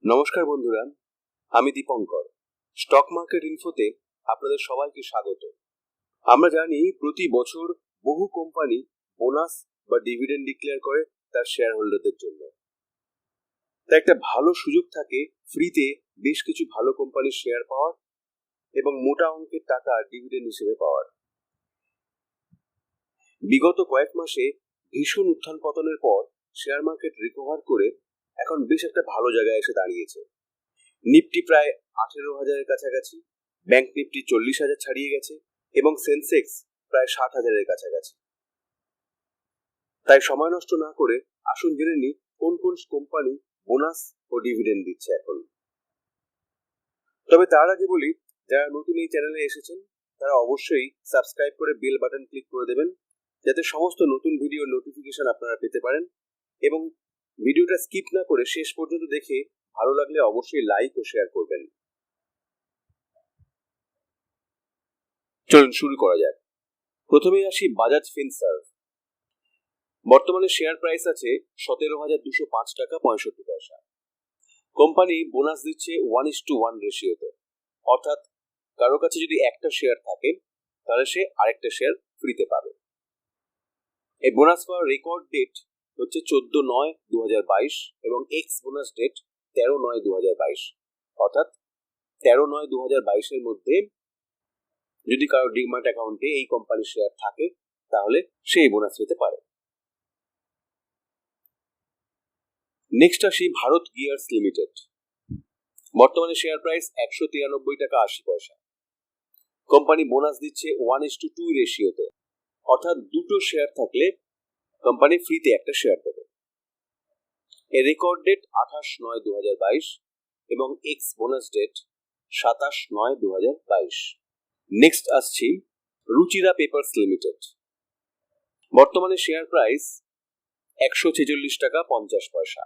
নমস্কার বন্ধুরা, আমি দীপঙ্কর। স্টক মার্কেট ইনফোতে আপনাদের সবাইকে স্বাগত। আমরা জানি প্রতি বছর বহু কোম্পানি বোনাস বা ডিভিডেন্ড ডিক্লেয়ার করে তার শেয়ার হোল্ডারদের জন্য। তাই একটা ভালো সুযোগ থাকে ফ্রিতে বেশ কিছু ভালো কোম্পানির শেয়ার পাওয়ার এবং মোটা অঙ্কের টাকা ডিভিডেন্ড হিসেবে পাওয়ার। বিগত কয়েক মাসে ভীষণ উত্থান পতনের পর শেয়ার মার্কেট রিকভার করে এখন বেশ একটা ভালো জায়গায় এসে দাঁড়িয়েছে। নিফটি প্রায় 18,000-এর কাছাকাছি, ব্যাংক নিফটি 40,000 ছাড়িয়ে গেছে এবং সেন্সেক্স প্রায় 60,000-এর কাছাকাছি। তাই সময় নষ্ট না করে আসুন জেনে নিই কোন কোন কোম্পানি বোনাস ও ডিভিডেন্ড দিচ্ছে এখন। তবে তার আগে বলি, যারা নতুন এই চ্যানেলে এসেছেন তারা অবশ্যই সাবস্ক্রাইব করে বেল বাটন ক্লিক করে দেবেন, যাতে সমস্ত নতুন ভিডিওর নোটিফিকেশন আপনারা পেতে পারেন। এবং ভিডিওটা স্কিপ না করে শেষ পর্যন্ত দেখে ভালো লাগলে অবশ্যই লাইক ও শেয়ার করবেন। চলুন শুরু করা যাক। প্রথমেই আসি বাজাজ ফিনসার্ভ। বর্তমানে শেয়ার প্রাইস আছে 17,205 টাকা 65 পয়সা। কোম্পানি বোনাস দিচ্ছে 1:1 রেশিওতে, অর্থাৎ কারো কাছে যদি একটা শেয়ার থাকে তাহলে সে আরেকটা শেয়ার ফ্রিতে পাবে। এই বোনাস পাওয়ার রেকর্ড ডেট হচ্ছে 14/9/2022 এবং এক্স বোনাস ডেট 13/9/2022, অর্থাৎ 13/9/2022 এর মধ্যে যদি কারো ডিম্যাট অ্যাকাউন্টে এই কোম্পানির শেয়ার থাকে তাহলে সে এই বোনাস পেতে পারে। নেক্সট আসি ভারত গিয়ার্স লিমিটেড। বর্তমানে শেয়ার প্রাইস 193 টাকা 80 পয়সা। কোম্পানি বোনাস দিচ্ছে 1:2 রেশিওতে, অর্থাৎ দুটো শেয়ার থাকলে কোম্পানি ফ্রিতে একটা শেয়ার দেবে। এর রেকর্ড ডেট 28/9/2022 এবং এক্স বোনাস ডেট 27/9/2022। নেক্সট আসছি রুচিরা পেপারস লিমিটেড। বর্তমানে শেয়ার প্রাইস 146 টাকা 50 পয়সা।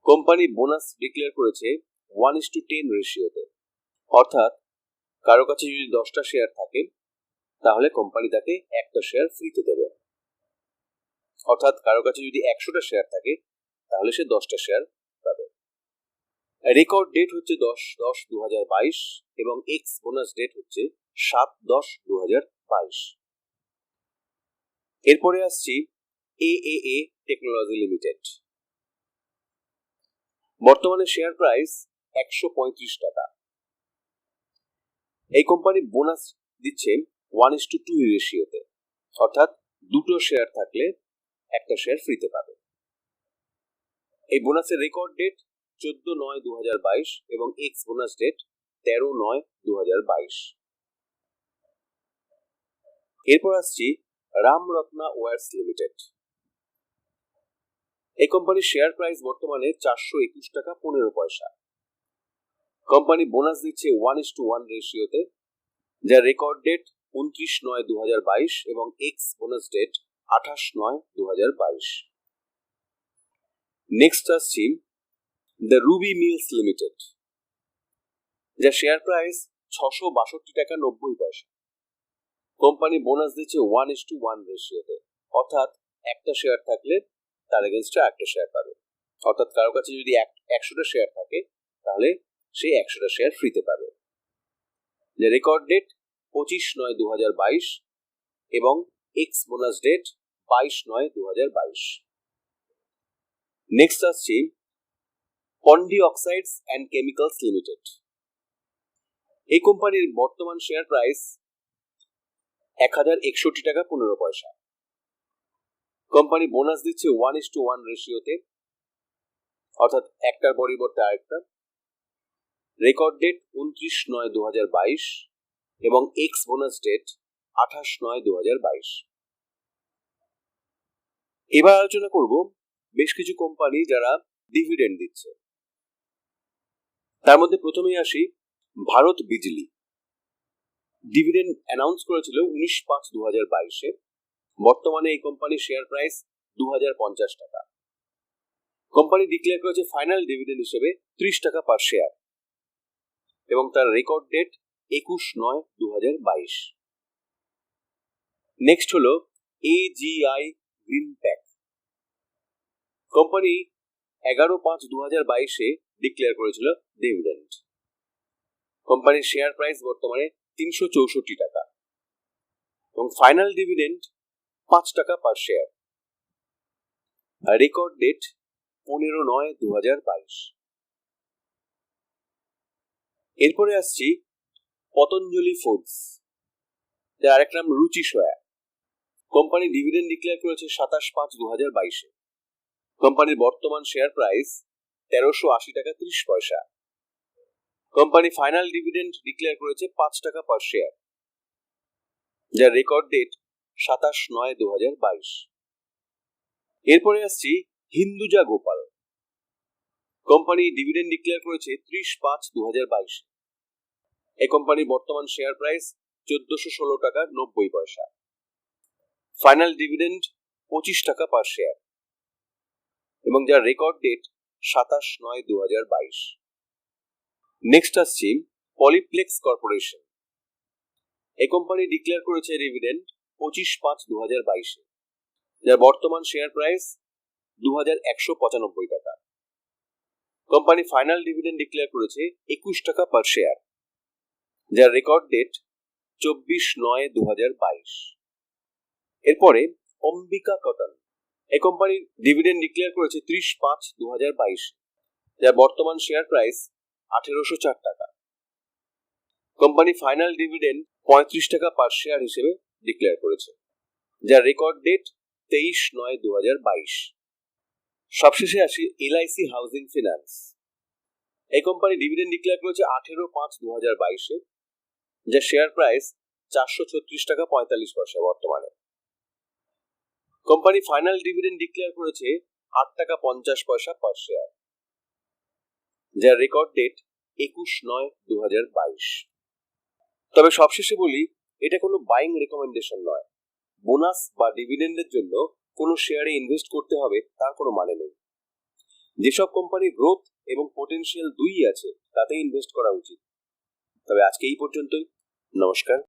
কোম্পানি বোনাস ডিক্লেয়ার করেছে 1:10 রেশিওতে, অর্থাৎ কারো কাছে যদি 10টা শেয়ার থাকে তাহলে কোম্পানি তাকে একটা শেয়ার ফ্রিতে দেবে। অর্থাৎ কারো কাছে যদি 100টা শেয়ার থাকে তাহলে সে 10টা শেয়ার পাবে। রেকর্ড ডেট হচ্ছে 10/10/2022 এবং এক্স বোনাস ডেট হচ্ছে 7/10/2022। এরপরে আসছি এএএ টেকনোলজি লিমিটেড। বর্তমানে শেয়ার প্রাইস 135 টাকা। এই কোম্পানি বোনাস দিচ্ছে 1:2 রেশিওতে, অর্থাৎ দুটো শেয়ার থাকলে একটা শেয়ার ফ্রিতে পাবে। এই বোনাসের রেকর্ড ডেট 14/9/2022 এবং এক্স বোনাস ডেট 13/9/2022। এরপর আসছি রামরত্না ওয়্যারস লিমিটেড। এই কোম্পানির শেয়ার প্রাইস বর্তমানে 421 টাকা 15 পয়সা। কোম্পানি বোনাস দিচ্ছে 1:1 রেশিওতে, যার রেকর্ড ডেট 29/9/2022 এবং এক্স বোনাস ডেট 28/9/2022। নেক্সট আসছি দ্য রুবি মিলস লিমিটেড, যার শেয়ার প্রাইস 662 টাকা 90 পয়সা। কোম্পানি বোনাস দিচ্ছে 1:1 রেশিওতে, অর্থাৎ একটা শেয়ার থাকলে তার এগেনস্টে একটা শেয়ার পাবে। অর্থাৎ কারো কাছে যদি 100টা শেয়ার থাকে তাহলে সে 100টা শেয়ার ফ্রিতে পাবে। যে রেকর্ড ডেট 25/9/2022 এবং এক্স বোনাস ডেট 22/9/2022। নেক্সট আসছি পন্ডি অক্সাইডস অ্যান্ড কেমিক্যালস লিমিটেড। এই কোম্পানির বর্তমান শেয়ার প্রাইস 1061 টাকা 15 পয়সা। কোম্পানি বোনাস দিচ্ছে 1:1 রেশিওতে, অর্থাৎ একটার পরিবর্তে আরেকটা। রেকর্ড ডেট 29/9/2022 এবং এক্স বোনাস ডেট 28/9/2022। এবার আলোচনা করব বেশ কিছু কোম্পানি যারা ডিভিডেন্ড দিচ্ছে। তার মধ্যে প্রথমেই আসি ভারত বিজলি। ডিভিডেন্ড অ্যানাউন্স করেছিল 19/5/2022-এ। বর্তমানে এই কোম্পানির শেয়ার প্রাইস 2050 টাকা। কোম্পানি ডিক্লেয়ার করেছে ফাইনাল ডিভিডেন্ড হিসেবে 30 টাকা পার শেয়ার এবং তার রেকর্ড ডেট 21/9/2022। নেক্সট হলো এজিআই গ্রিন প্যাক। কোম্পানি 11/5/2022-এ ডিক্লেয়ার করেছিল ডিভিডেন্ড। কোম্পানির শেয়ার প্রাইস বর্তমানে 364 টাকা এবং ফাইনাল ডিভিডেন্ড 5 টাকা পার শেয়ার। Record date 15/9/2022। এরপরে আসছি পতঞ্জলি ফুডস, যার আরেক নাম রুচি সয়া। কোম্পানি ডিভিডেন্ড ডিক্লেয়ার করেছে 27/5/2022। কোম্পানির বর্তমান শেয়ার প্রাইস 1380 টাকা 30 পয়সা। কোম্পানি ফাইনাল ডিভিডেন্ড ডিক্লেয়ার করেছে 5 টাকা পার শেয়ার, যার রেকর্ড ডেট 27/9/2022। এরপরে আসছি Hinduja Gopal. Company dividend declare করেছে 30/5/2022। এই কোম্পানির বর্তমান শেয়ার প্রাইস 1416 টাকা 90 পয়সা। ফাইনাল ডিভিডেন্ড 25 টাকা পার শেয়ার এবং যার রেকর্ড ডেট 27/9/2022। নেক্সট আসছি পলিপ্লেক্স কর্পোরেশন। এই কোম্পানি ডিক্লেয়ার করেছে ডিভিডেন্ড 25/5/2022, যার বর্তমান শেয়ার প্রাইস 2195 টাকা। কোম্পানি ফাইনাল ডিভিডেন্ড ডিক্লেয়ার করেছে 21 টাকা পার শেয়ার, যার রেকর্ড ডেট 24/9/2022। এরপরে অম্বিকা কটন। এই কোম্পানি ডিভিডেন্ড ডিক্লেয়ার করেছে 30/5/2022, যার বর্তমান শেয়ার প্রাইস 1804 টাকা। কোম্পানি ফাইনাল ডিভিডেন্ড 35 টাকা পার শেয়ার হিসেবে ডিক্লেয়ার করেছে, যার রেকর্ড ডেট 23/9/2022। সবশেষে আসি এলআইসি হাউজিং ফিনান্স। এই কোম্পানি ডিভিডেন্ড ডিক্লেয়ার করেছে 18/5/2022, যার শেয়ার প্রাইস 436 টাকা 45 পয়সা বর্তমানে। কোম্পানি ফাইনাল ডিভিডেন্ড ডিক্লেয়ার করেছে 8 টাকা 50 পয়সা পার শেয়ার, যার রেকর্ড ডেট 21/9/2022। তবে সবশেষে বলি, এটা কোনো বাইং রেকমেন্ডেশন নয়। বোনাস বা ডিভিডেন্ডের জন্য কোনো শেয়ারে ইনভেস্ট করতে হবে তার কোনো মানে নেই। যেসব কোম্পানির গ্রোথ এবং পটেনশিয়াল দুই আছে তাতে ইনভেস্ট করা উচিত। তবে আজকে এই পর্যন্তই। নমস্কার।